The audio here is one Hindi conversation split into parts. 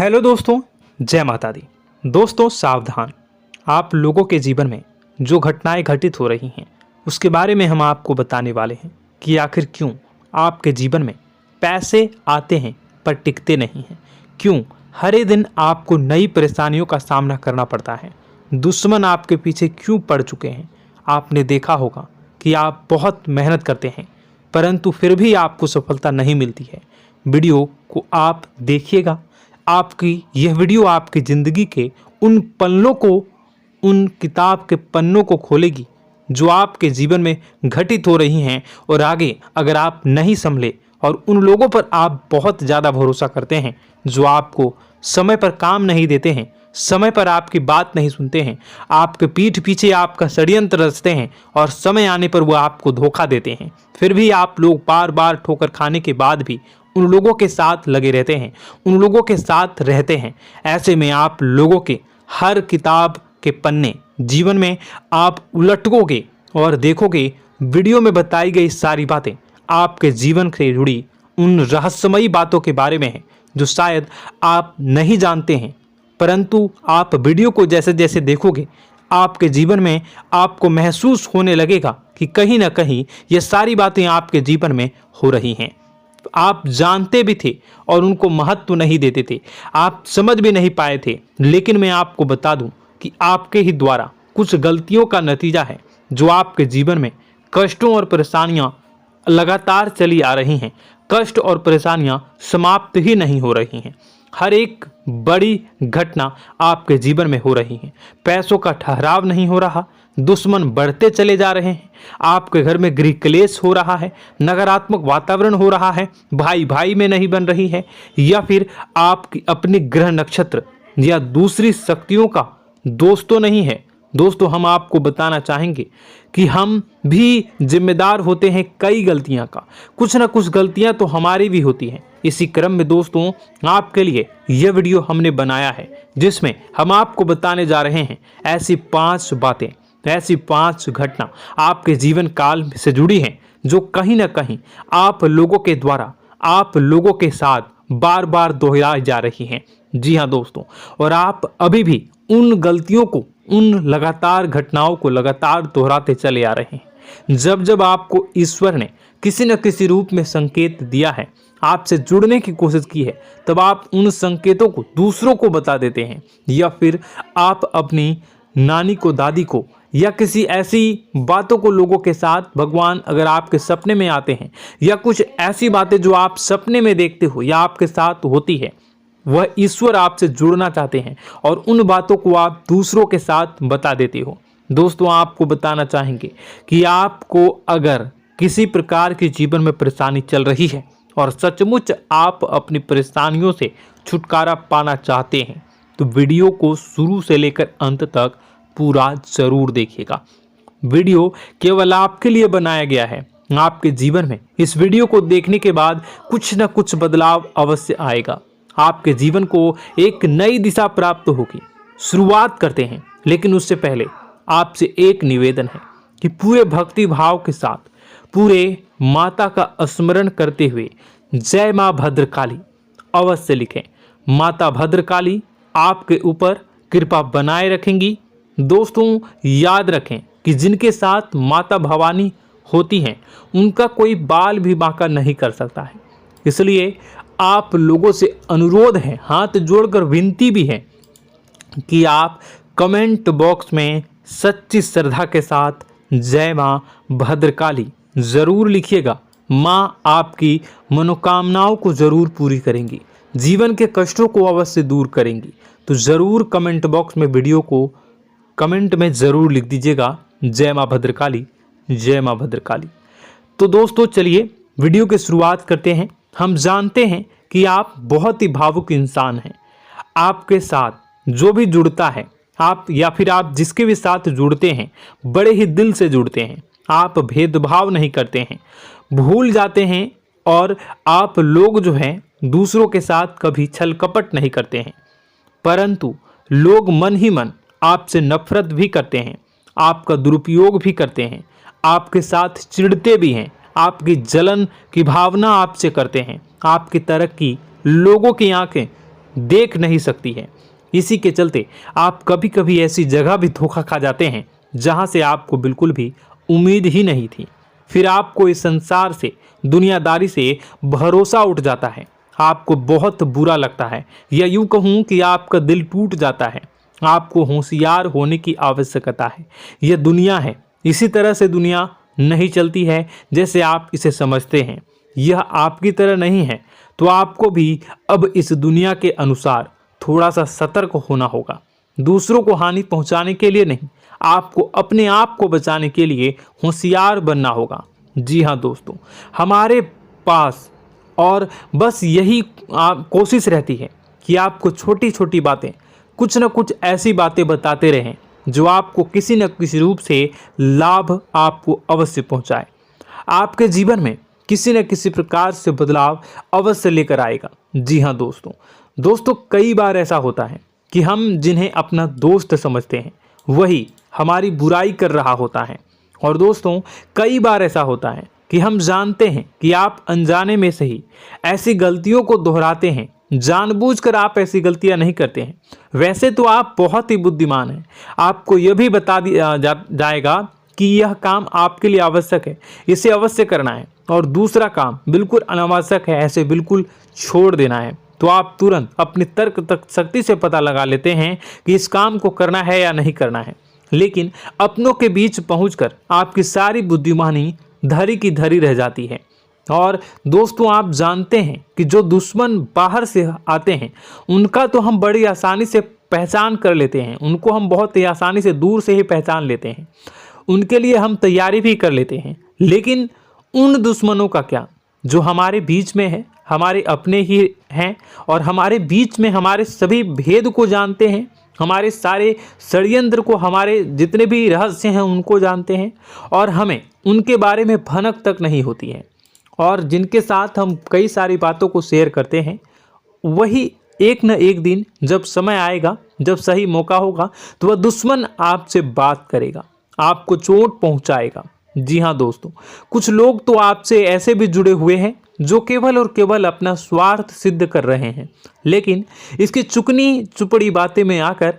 हेलो दोस्तों, जय माता दी। दोस्तों सावधान, आप लोगों के जीवन में जो घटनाएं घटित हो रही हैं उसके बारे में हम आपको बताने वाले हैं कि आखिर क्यों आपके जीवन में पैसे आते हैं पर टिकते नहीं हैं। क्यों हर दिन आपको नई परेशानियों का सामना करना पड़ता है। दुश्मन आपके पीछे क्यों पड़ चुके हैं। आपने देखा होगा कि आप बहुत मेहनत करते हैं परंतु फिर भी आपको सफलता नहीं मिलती है। वीडियो को आप देखिएगा। आपकी यह वीडियो आपकी ज़िंदगी के उन पन्नों को, उन किताब के पन्नों को खोलेगी जो आपके जीवन में घटित हो रही हैं। और आगे अगर आप नहीं संभले और उन लोगों पर आप बहुत ज़्यादा भरोसा करते हैं जो आपको समय पर काम नहीं देते हैं, समय पर आपकी बात नहीं सुनते हैं, आपके पीठ पीछे आपका षड्यंत्र रचते हैं और समय आने पर वो आपको धोखा देते हैं, फिर भी आप लोग बार बार ठोकर खाने के बाद भी उन लोगों के साथ लगे रहते हैं, उन लोगों के साथ रहते हैं। ऐसे में आप लोगों के हर किताब के पन्ने जीवन में आप उलटोगे और देखोगे वीडियो में बताई गई सारी बातें आपके जीवन से जुड़ी उन रहस्यमयी बातों के बारे में हैं जो शायद आप नहीं जानते हैं। परंतु आप वीडियो को जैसे जैसे देखोगे आपके जीवन में आपको महसूस होने लगेगा कि कहीं ना कहीं ये सारी बातें आपके जीवन में हो रही हैं। आप जानते भी थे और उनको महत्व नहीं देते थे, आप समझ भी नहीं पाए थे। लेकिन मैं आपको बता दूं कि आपके ही द्वारा कुछ गलतियों का नतीजा है जो आपके जीवन में कष्टों और परेशानियां लगातार चली आ रही हैं। कष्ट और परेशानियां समाप्त ही नहीं हो रही हैं। हर एक बड़ी घटना आपके जीवन में हो रही है। पैसों का ठहराव नहीं हो रहा, दुश्मन बढ़ते चले जा रहे हैं, आपके घर में गृह क्लेश हो रहा है, नकारात्मक वातावरण हो रहा है, भाई भाई में नहीं बन रही है, या फिर आपकी अपनी ग्रह नक्षत्र या दूसरी शक्तियों का दोष तो नहीं है। दोस्तों हम आपको बताना चाहेंगे कि हम भी जिम्मेदार होते हैं कई गलतियां का। कुछ ना कुछ गलतियां तो हमारी भी होती हैं। इसी क्रम में दोस्तों आपके लिए यह वीडियो हमने बनाया है जिसमें हम आपको बताने जा रहे हैं ऐसी 5 बातें, ऐसी 5 घटना आपके जीवन काल से जुड़ी हैं जो कहीं ना कहीं आप लोगों के द्वारा आप लोगों के साथ बार बार दोहराई जा रही हैं। जी हाँ दोस्तों, और आप अभी भी उन गलतियों को, उन लगातार घटनाओं को लगातार दोहराते चले आ रहे हैं। जब जब आपको ईश्वर ने किसी न किसी रूप में संकेत दिया है, आपसे जुड़ने की कोशिश की है, तब आप उन संकेतों को दूसरों को बता देते हैं, या फिर आप अपनी नानी को, दादी को, या किसी ऐसी बातों को लोगों के साथ, भगवान अगर आपके सपने में आते हैं या कुछ ऐसी बातें जो आप सपने में देखते हो या आपके साथ होती है, वह ईश्वर आपसे जुड़ना चाहते हैं और उन बातों को आप दूसरों के साथ बता देते हो। दोस्तों आपको बताना चाहेंगे कि आपको अगर किसी प्रकार की जीवन में परेशानी चल रही है और सचमुच आप अपनी परेशानियों से छुटकारा पाना चाहते हैं तो वीडियो को शुरू से लेकर अंत तक पूरा जरूर देखिएगा। वीडियो केवल आपके लिए बनाया गया है। आपके जीवन में इस वीडियो को देखने के बाद कुछ न कुछ बदलाव अवश्य आएगा। आपके जीवन को एक नई दिशा प्राप्त होगी। शुरुआत करते हैं, लेकिन उससे पहले आपसे एक निवेदन है कि पूरे भक्ति भाव के साथ, पूरे माता का स्मरण करते हुए जय मां भद्रकाली अवश्य लिखें। माता भद्रकाली आपके ऊपर कृपा बनाए रखेंगी। दोस्तों याद रखें कि जिनके साथ माता भवानी होती हैं उनका कोई बाल भी बांका नहीं कर सकता है। इसलिए आप लोगों से अनुरोध है, हाथ जोड़कर विनती भी है कि आप कमेंट बॉक्स में सच्ची श्रद्धा के साथ जय मां भद्रकाली ज़रूर लिखिएगा। मां आपकी मनोकामनाओं को ज़रूर पूरी करेंगी, जीवन के कष्टों को अवश्य दूर करेंगी। तो ज़रूर कमेंट बॉक्स में वीडियो को कमेंट में ज़रूर लिख दीजिएगा जय मां भद्रकाली, जय मां भद्रकाली। तो दोस्तों चलिए वीडियो की शुरुआत करते हैं। हम जानते हैं कि आप बहुत ही भावुक इंसान हैं। आपके साथ जो भी जुड़ता है, आप या फिर आप जिसके भी साथ जुड़ते हैं बड़े ही दिल से जुड़ते हैं। आप भेदभाव नहीं करते हैं, भूल जाते हैं, और आप लोग जो हैं दूसरों के साथ कभी छल कपट नहीं करते हैं। परंतु लोग मन ही मन आपसे नफरत भी करते हैं, आपका दुरुपयोग भी करते हैं, आपके साथ चिढ़ते भी हैं, आपकी जलन की भावना आपसे करते हैं। आपकी तरक्की लोगों की आंखें देख नहीं सकती है। इसी के चलते आप कभी कभी ऐसी जगह भी धोखा खा जाते हैं जहां से आपको बिल्कुल भी उम्मीद ही नहीं थी। फिर आपको इस संसार से, दुनियादारी से भरोसा उठ जाता है। आपको बहुत बुरा लगता है, या यूं कहूं कि आपका दिल टूट जाता है। आपको होशियार होने की आवश्यकता है। यह दुनिया है, इसी तरह से दुनिया नहीं चलती है जैसे आप इसे समझते हैं। यह आपकी तरह नहीं है, तो आपको भी अब इस दुनिया के अनुसार थोड़ा सा सतर्क होना होगा। दूसरों को हानि पहुंचाने के लिए नहीं, आपको अपने आप को बचाने के लिए होशियार बनना होगा। जी हाँ दोस्तों, हमारे पास और बस यही कोशिश रहती है कि आपको छोटी छोटी बातें, कुछ न कुछ ऐसी बातें बताते रहें जो आपको किसी न किसी रूप से लाभ आपको अवश्य पहुंचाए, आपके जीवन में किसी न किसी प्रकार से बदलाव अवश्य लेकर आएगा। जी हाँ दोस्तों, कई बार ऐसा होता है कि हम जिन्हें अपना दोस्त समझते हैं वही हमारी बुराई कर रहा होता है। और दोस्तों, कई बार ऐसा होता है कि हम जानते हैं कि आप अनजाने में से ही ऐसी गलतियों को दोहराते हैं। जानबूझकर आप ऐसी गलतियां नहीं करते हैं। वैसे तो आप बहुत ही बुद्धिमान हैं। आपको यह भी बता दिया जाएगा कि यह काम आपके लिए आवश्यक है, इसे अवश्य करना है, और दूसरा काम बिल्कुल अनावश्यक है, ऐसे बिल्कुल छोड़ देना है। तो आप तुरंत अपनी तर्क शक्ति से पता लगा लेते हैं कि इस काम को करना है या नहीं करना है। लेकिन अपनों के बीच पहुंचकर आपकी सारी बुद्धिमानी धरी की धरी रह जाती है। और दोस्तों, आप जानते हैं कि जो दुश्मन बाहर से आते हैं उनका तो हम बड़ी आसानी से पहचान कर लेते हैं, उनको हम बहुत ही आसानी से दूर से ही पहचान लेते हैं, उनके लिए हम तैयारी भी कर लेते हैं। लेकिन उन दुश्मनों का क्या जो हमारे बीच में है, हमारे अपने ही हैं, और हमारे बीच में हमारे सभी भेद को जानते हैं, हमारे सारे षड्यंत्र को, हमारे जितने भी रहस्य हैं उनको जानते हैं, और हमें उनके बारे में भनक तक नहीं होती है, और जिनके साथ हम कई सारी बातों को शेयर करते हैं, वही एक न एक दिन जब समय आएगा, जब सही मौका होगा, तो वह दुश्मन आपसे बात करेगा, आपको चोट पहुंचाएगा। जी हाँ दोस्तों, कुछ लोग तो आपसे ऐसे भी जुड़े हुए हैं जो केवल और केवल अपना स्वार्थ सिद्ध कर रहे हैं। लेकिन इसकी चुकनी चुपड़ी बातें में आकर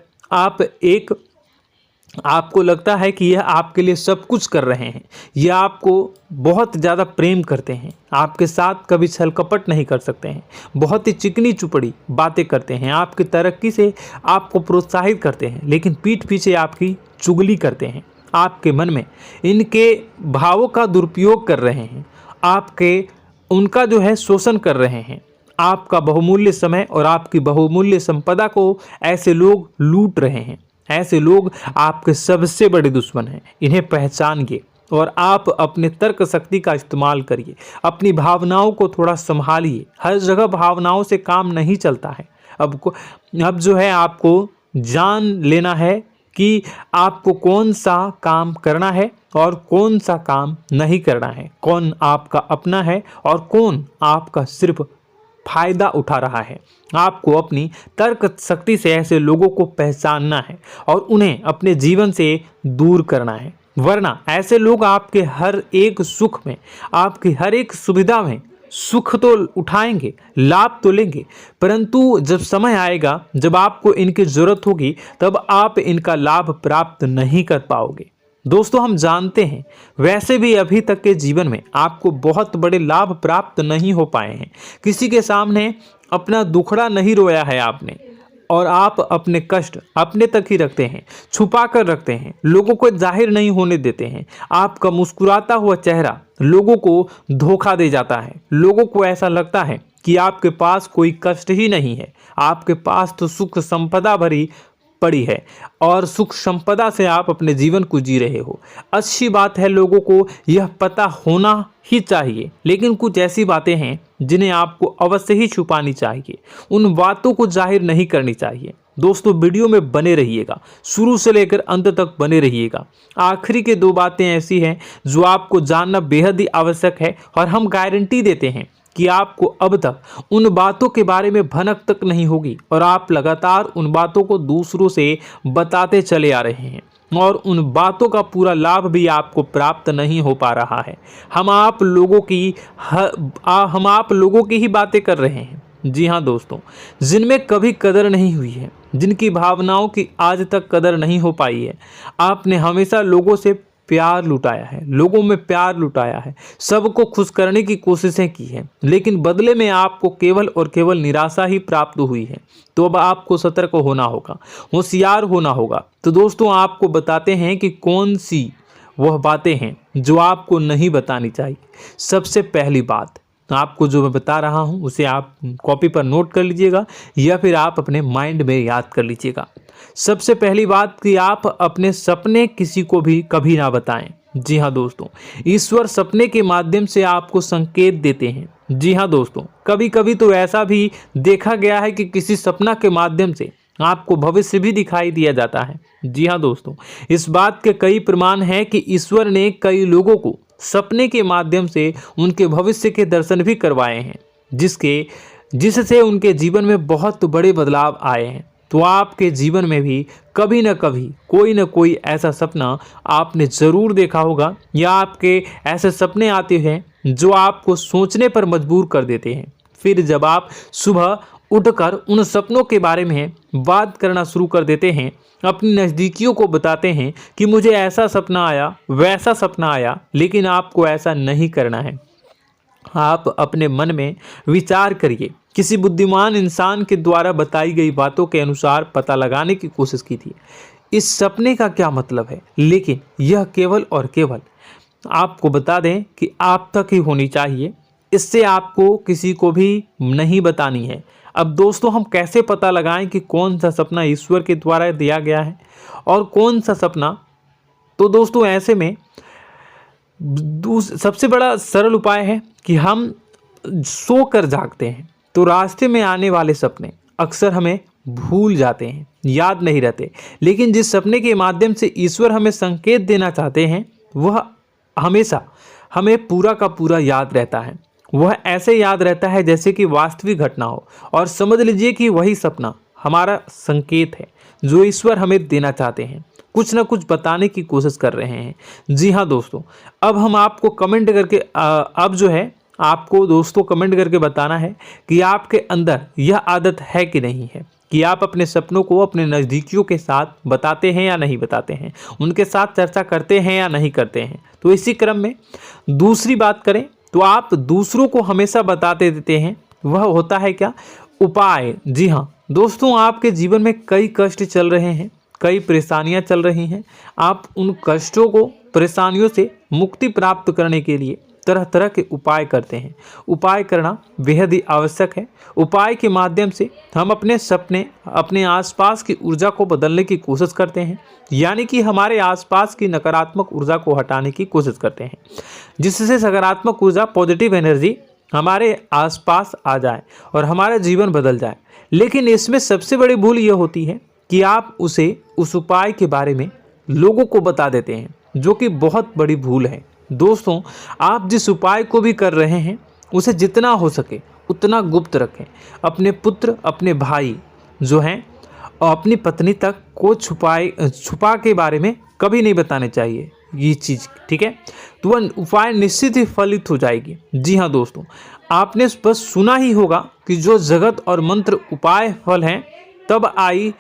आपको लगता है कि यह आपके लिए सब कुछ कर रहे हैं, यह आपको बहुत ज़्यादा प्रेम करते हैं, आपके साथ कभी छल कपट नहीं कर सकते हैं, बहुत ही चिकनी चुपड़ी बातें करते हैं, आपकी तरक्की से आपको प्रोत्साहित करते हैं, लेकिन पीठ पीछे आपकी चुगली करते हैं, आपके मन में इनके भावों का दुरुपयोग कर रहे हैं, उनका जो है शोषण कर रहे हैं। आपका बहुमूल्य समय और आपकी बहुमूल्य संपदा को ऐसे लोग लूट रहे हैं। ऐसे लोग आपके सबसे बड़े दुश्मन हैं। इन्हें पहचानिए और आप अपने तर्क शक्ति का इस्तेमाल करिए। अपनी भावनाओं को थोड़ा संभालिए। हर जगह भावनाओं से काम नहीं चलता है। अब जो है आपको जान लेना है कि आपको कौन सा काम करना है और कौन सा काम नहीं करना है, कौन आपका अपना है और कौन आपका सिर्फ फायदा उठा रहा है। आपको अपनी तर्क शक्ति से ऐसे लोगों को पहचानना है और उन्हें अपने जीवन से दूर करना है, वरना ऐसे लोग आपके हर एक सुख में, आपकी हर एक सुविधा में सुख तो उठाएंगे, लाभ तो लेंगे, परंतु जब समय आएगा, जब आपको इनकी जरूरत होगी, तब आप इनका लाभ प्राप्त नहीं कर पाओगे। दोस्तों, हम जानते हैं वैसे भी अभी तक के जीवन में आपको बहुत बड़े लाभ प्राप्त नहीं हो पाए हैं। किसी के सामने अपना दुखड़ा नहीं रोया है आपने, और आप अपने कष्ट अपने तक ही रखते हैं, छुपा कर रखते हैं, लोगों को जाहिर नहीं होने देते हैं। आपका मुस्कुराता हुआ चेहरा लोगों को धोखा दे जाता है। लोगों को ऐसा लगता है कि आपके पास कोई कष्ट ही नहीं है, आपके पास तो सुख संपदा भरी पड़ी है और सुख संपदा से आप अपने जीवन को जी रहे हो। अच्छी बात है, लोगों को यह पता होना ही चाहिए, लेकिन कुछ ऐसी बातें हैं जिन्हें आपको अवश्य ही छुपानी चाहिए। उन बातों को जाहिर नहीं करनी चाहिए। दोस्तों, वीडियो में बने रहिएगा, शुरू से लेकर अंत तक बने रहिएगा। आखिरी के 2 बातें ऐसी हैं जो आपको जानना बेहद ही आवश्यक है, और हम गारंटी देते हैं कि आपको अब तक उन बातों के बारे में भनक तक नहीं होगी, और आप लगातार उन बातों को दूसरों से बताते चले आ रहे हैं, और उन बातों का पूरा लाभ भी आपको प्राप्त नहीं हो पा रहा है। हम आप लोगों की ही बातें कर रहे हैं, जी हाँ दोस्तों, जिनमें कभी कदर नहीं हुई है, जिनकी भावनाओं की आज तक कदर नहीं हो पाई है। आपने हमेशा लोगों से प्यार लुटाया है, लोगों में प्यार लुटाया है, सबको खुश करने की कोशिशें की है, लेकिन बदले में आपको केवल और केवल निराशा ही प्राप्त हुई है। तो अब आपको सतर्क होना होगा, होशियार होना होगा। तो दोस्तों आपको बताते हैं कि कौन सी वह बातें हैं जो आपको नहीं बतानी चाहिए। सबसे पहली बात, आपको जो मैं बता रहा हूं उसे आप कॉपी पर नोट कर लीजिएगा या फिर आप अपने माइंड में याद कर लीजिएगा। सबसे पहली बात कि आप अपने सपने किसी को भी कभी ना बताएं। जी हाँ दोस्तों, ईश्वर सपने के माध्यम से आपको संकेत देते हैं। जी हाँ दोस्तों, कभी कभी तो ऐसा भी देखा गया है कि किसी सपना के माध्यम से आपको भविष्य भी दिखाई दिया जाता है। जी हाँ दोस्तों, इस बात के कई प्रमाण हैं कि ईश्वर ने कई लोगों को सपने के माध्यम से उनके भविष्य के दर्शन भी करवाए हैं, जिससे उनके जीवन में बहुत बड़े बदलाव आए हैं। तो आपके जीवन में भी कभी न कभी कोई न कोई ऐसा सपना आपने ज़रूर देखा होगा, या आपके ऐसे सपने आते हैं जो आपको सोचने पर मजबूर कर देते हैं। फिर जब आप सुबह उठकर उन सपनों के बारे में बात करना शुरू कर देते हैं, अपनी नज़दीकियों को बताते हैं कि मुझे ऐसा सपना आया, वैसा सपना आया, लेकिन आपको ऐसा नहीं करना है। आप अपने मन में विचार करिए। किसी बुद्धिमान इंसान के द्वारा बताई गई बातों के अनुसार पता लगाने की कोशिश की थी इस सपने का क्या मतलब है, लेकिन यह केवल और केवल आपको बता दें कि आप तक ही होनी चाहिए। इससे आपको किसी को भी नहीं बतानी है। अब दोस्तों हम कैसे पता लगाएं कि कौन सा सपना ईश्वर के द्वारा दिया गया है और कौन सा सपना? तो दोस्तों ऐसे में सबसे बड़ा सरल उपाय है कि हम सोकर जागते हैं तो रास्ते में आने वाले सपने अक्सर हमें भूल जाते हैं, याद नहीं रहते। लेकिन जिस सपने के माध्यम से ईश्वर हमें संकेत देना चाहते हैं वह हमेशा हमें पूरा का पूरा याद रहता है। वह ऐसे याद रहता है जैसे कि वास्तविक घटना हो, और समझ लीजिए कि वही सपना हमारा संकेत है जो ईश्वर हमें देना चाहते हैं, कुछ ना कुछ बताने की कोशिश कर रहे हैं। जी हाँ दोस्तों, अब हम आपको कमेंट करके अब जो है आपको दोस्तों कमेंट करके बताना है कि आपके अंदर यह आदत है कि नहीं है, कि आप अपने सपनों को अपने नज़दीकियों के साथ बताते हैं या नहीं बताते हैं, उनके साथ चर्चा करते हैं या नहीं करते हैं। तो इसी क्रम में दूसरी बात करें तो आप दूसरों को हमेशा बताते देते हैं, वह होता है क्या? उपाय। जी हाँ दोस्तों, आपके जीवन में कई कष्ट चल रहे हैं, कई परेशानियां चल रही हैं। आप उन कष्टों को, परेशानियों से मुक्ति प्राप्त करने के लिए तरह तरह के उपाय करते हैं। उपाय करना बेहद ही आवश्यक है। उपाय के माध्यम से हम अपने सपने, अपने आसपास की ऊर्जा को बदलने की कोशिश करते हैं, यानी कि हमारे आसपास की नकारात्मक ऊर्जा को हटाने की कोशिश करते हैं, जिससे सकारात्मक ऊर्जा, पॉजिटिव एनर्जी हमारे आसपास आ जाए और हमारा जीवन बदल जाए। लेकिन इसमें सबसे बड़ी भूल यह होती है कि आप उस उपाय के बारे में लोगों को बता देते हैं, जो कि बहुत बड़ी भूल है। दोस्तों आप जिस उपाय को भी कर रहे हैं उसे जितना हो सके उतना गुप्त रखें। अपने पुत्र, अपने भाई जो हैं और अपनी पत्नी तक को छुपा के बारे में कभी नहीं बताने चाहिए ये चीज़, ठीक है? तो वह उपाय निश्चित ही फलित हो जाएगी। जी हाँ दोस्तों, आपने बस सुना ही होगा कि जो जगत और मंत्र उपाय फल हैं तब आई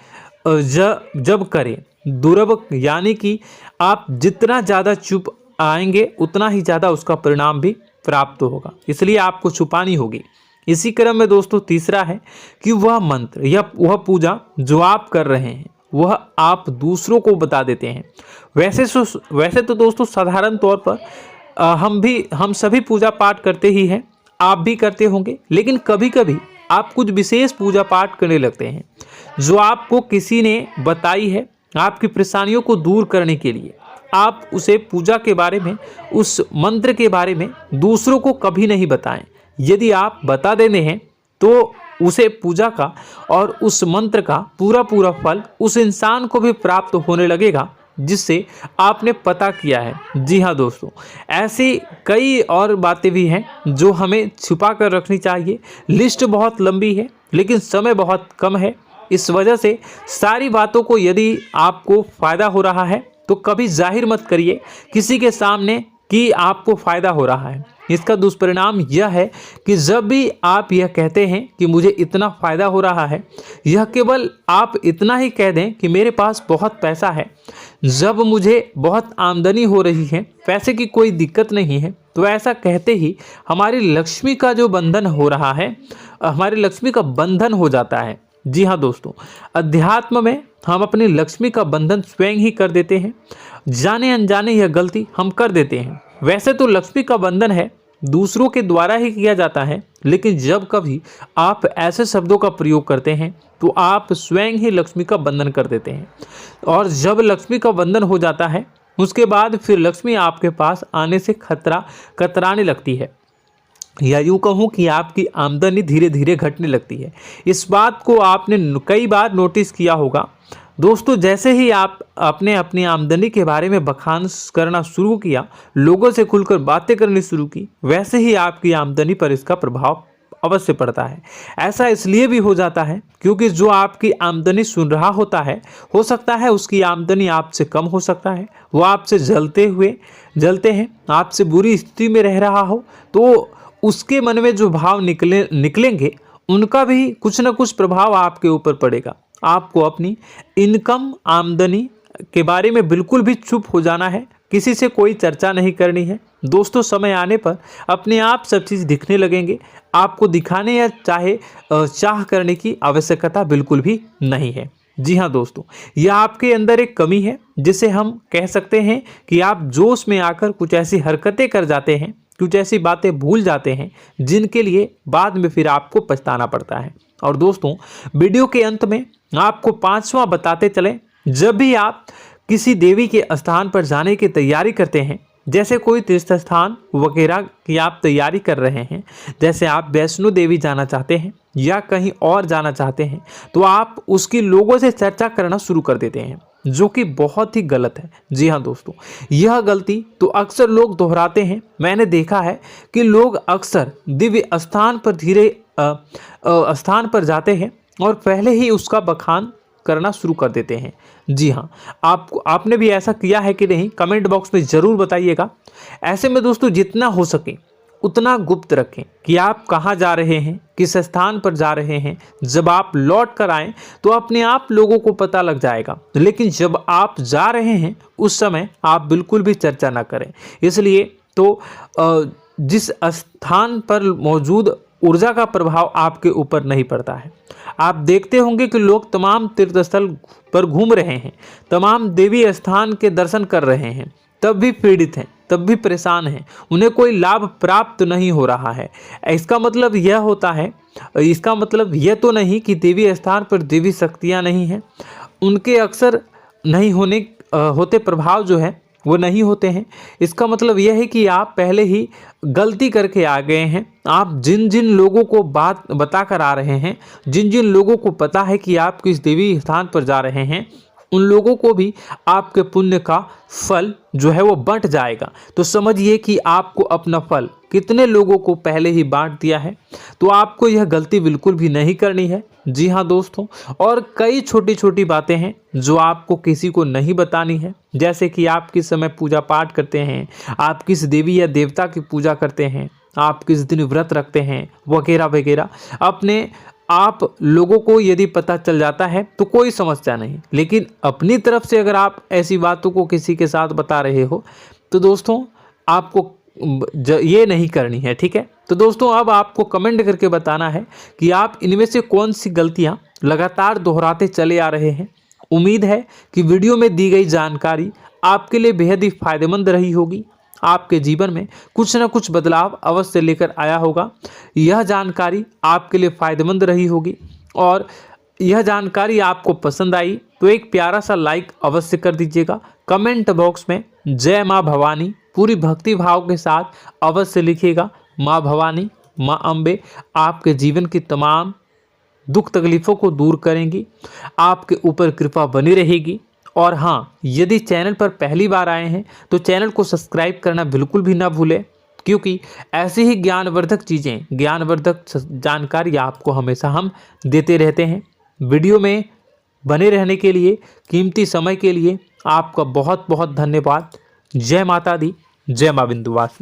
जब करें दुर्लभ, यानी कि आप जितना ज़्यादा चुप आएंगे उतना ही ज़्यादा उसका परिणाम भी प्राप्त होगा, इसलिए आपको छुपानी होगी। इसी क्रम में दोस्तों तीसरा है कि वह मंत्र या वह पूजा जो आप कर रहे हैं वह आप दूसरों को बता देते हैं। वैसे तो दोस्तों साधारण तौर पर हम सभी पूजा पाठ करते ही हैं, आप भी करते होंगे, लेकिन कभी कभी आप कुछ विशेष पूजा पाठ करने लगते हैं जो आपको किसी ने बताई है आपकी परेशानियों को दूर करने के लिए। आप उसे पूजा के बारे में, उस मंत्र के बारे में दूसरों को कभी नहीं बताएं। यदि आप बता देते हैं तो उसे पूजा का और उस मंत्र का पूरा फल उस इंसान को भी प्राप्त होने लगेगा जिससे आपने पता किया है। जी हाँ दोस्तों, ऐसी कई और बातें भी हैं जो हमें छुपा कर रखनी चाहिए। लिस्ट बहुत लंबी है लेकिन समय बहुत कम है, इस वजह से सारी बातों को यदि आपको फ़ायदा हो रहा है तो कभी जाहिर मत करिए, किसी के सामने कि आपको फ़ायदा हो रहा है। इसका दुष्परिणाम यह है कि जब भी आप यह कहते हैं कि मुझे इतना फ़ायदा हो रहा है, यह केवल आप इतना ही कह दें कि मेरे पास बहुत पैसा है, जब मुझे बहुत आमदनी हो रही है, पैसे की कोई दिक्कत नहीं है, तो ऐसा कहते ही हमारी लक्ष्मी का जो बंधन हो रहा है, हमारी लक्ष्मी का बंधन हो जाता है। जी हाँ दोस्तों, अध्यात्म में हम अपनी लक्ष्मी का बंधन स्वयं ही कर देते हैं। जाने अनजाने यह गलती हम कर देते हैं। वैसे तो लक्ष्मी का बंधन है दूसरों के द्वारा ही किया जाता है, लेकिन जब कभी आप ऐसे शब्दों का प्रयोग करते हैं तो आप स्वयं ही लक्ष्मी का बंधन कर देते हैं। और जब लक्ष्मी का बंधन हो जाता है, उसके बाद फिर लक्ष्मी आपके पास आने से कतराने लगती है, या यूँ कहूँ कि आपकी आमदनी धीरे धीरे घटने लगती है। इस बात को आपने कई बार नोटिस किया होगा दोस्तों। जैसे ही आप अपने अपनी आमदनी के बारे में बखान करना शुरू किया, लोगों से खुलकर बातें करनी शुरू की, वैसे ही आपकी आमदनी पर इसका प्रभाव अवश्य पड़ता है। ऐसा इसलिए भी हो जाता है क्योंकि जो आपकी आमदनी सुन रहा होता है, हो सकता है उसकी आमदनी आपसे कम हो सकता है, वो आपसे जलते हैं, आपसे बुरी स्थिति में रह रहा हो, तो उसके मन में जो भाव निकलेंगे उनका भी कुछ न कुछ प्रभाव आपके ऊपर पड़ेगा। आपको अपनी इनकम आमदनी के बारे में बिल्कुल भी चुप हो जाना है, किसी से कोई चर्चा नहीं करनी है दोस्तों। समय आने पर अपने आप सब चीज़ दिखने लगेंगे। आपको दिखाने या चाह करने की आवश्यकता बिल्कुल भी नहीं है। जी हाँ दोस्तों, यह आपके अंदर एक कमी है, जिसे हम कह सकते हैं कि आप जोश में आकर कुछ ऐसी हरकतें कर जाते हैं, कुछ ऐसी बातें भूल जाते हैं जिनके लिए बाद में फिर आपको पछताना पड़ता है। और दोस्तों, वीडियो के अंत में आपको 5वां बताते चलें, जब भी आप किसी देवी के स्थान पर जाने की तैयारी करते हैं, जैसे कोई तीर्थ स्थान वगैरह की आप तैयारी कर रहे हैं, जैसे आप वैष्णो देवी जाना चाहते हैं या कहीं और जाना चाहते हैं, तो आप उसकी लोगों से चर्चा करना शुरू कर देते हैं, जो कि बहुत ही गलत है। जी हाँ दोस्तों, यह गलती तो अक्सर लोग दोहराते हैं। मैंने देखा है कि लोग अक्सर दिव्य स्थान पर जाते हैं और पहले ही उसका बखान करना शुरू कर देते हैं। जी हाँ, आपने भी ऐसा किया है कि नहीं, कमेंट बॉक्स में ज़रूर बताइएगा। ऐसे में दोस्तों, जितना हो सके उतना गुप्त रखें कि आप कहाँ जा रहे हैं, किस स्थान पर जा रहे हैं। जब आप लौट कर आएँ तो अपने आप लोगों को पता लग जाएगा, लेकिन जब आप जा रहे हैं उस समय आप बिल्कुल भी चर्चा ना करें। इसलिए तो जिस स्थान पर मौजूद ऊर्जा का प्रभाव आपके ऊपर नहीं पड़ता है। आप देखते होंगे कि लोग तमाम तीर्थ स्थल पर घूम रहे हैं, तमाम देवी स्थान के दर्शन कर रहे हैं, तब भी पीड़ित हैं, तब भी परेशान हैं, उन्हें कोई लाभ प्राप्त नहीं हो रहा है। इसका मतलब यह तो नहीं कि देवी स्थान पर देवी शक्तियाँ नहीं हैं, उनके अक्सर नहीं होते प्रभाव जो है वो नहीं होते हैं। इसका मतलब यह है कि आप पहले ही गलती करके आ गए हैं। आप जिन जिन लोगों को बात बता कर आ रहे हैं, जिन जिन लोगों को पता है कि आप किस देवी स्थान पर जा रहे हैं, उन लोगों को भी आपके पुण्य का फल जो है वो बंट जाएगा। तो समझिए कि आपको अपना फल कितने लोगों को पहले ही बांट दिया है। तो आपको यह गलती बिल्कुल भी नहीं करनी है। जी हाँ दोस्तों, और कई छोटी छोटी बातें हैं जो आपको किसी को नहीं बतानी है, जैसे कि आप किस समय पूजा पाठ करते हैं, आप किस देवी या देवता की पूजा करते हैं, आप किस दिन व्रत रखते हैं, वगैरह वगैरह। अपने आप लोगों को यदि पता चल जाता है तो कोई समस्या नहीं, लेकिन अपनी तरफ से अगर आप ऐसी बातों को किसी के साथ बता रहे हो तो दोस्तों आपको ये नहीं करनी है, ठीक है। तो दोस्तों, अब आपको कमेंट करके बताना है कि आप इनमें से कौन सी गलतियां लगातार दोहराते चले आ रहे हैं। उम्मीद है कि वीडियो में दी गई जानकारी आपके लिए बेहद ही फायदेमंद रही होगी, आपके जीवन में कुछ न कुछ बदलाव अवश्य लेकर आया होगा। यह जानकारी आपके लिए फायदेमंद रही होगी और यह जानकारी आपको पसंद आई तो एक प्यारा सा लाइक अवश्य कर दीजिएगा। कमेंट बॉक्स में जय माँ भवानी पूरी भक्ति भाव के साथ अवश्य लिखिएगा। माँ भवानी, माँ अम्बे आपके जीवन की तमाम दुख तकलीफ़ों को दूर करेंगी, आपके ऊपर कृपा बनी रहेगी। और हाँ, यदि चैनल पर पहली बार आए हैं तो चैनल को सब्सक्राइब करना बिल्कुल भी ना भूलें, क्योंकि ऐसी ही ज्ञानवर्धक चीज़ें, ज्ञानवर्धक जानकारी आपको हमेशा हम देते रहते हैं। वीडियो में बने रहने के लिए, कीमती समय के लिए आपका बहुत बहुत धन्यवाद। जय माता दी, जय मां विंध्यवासिनी।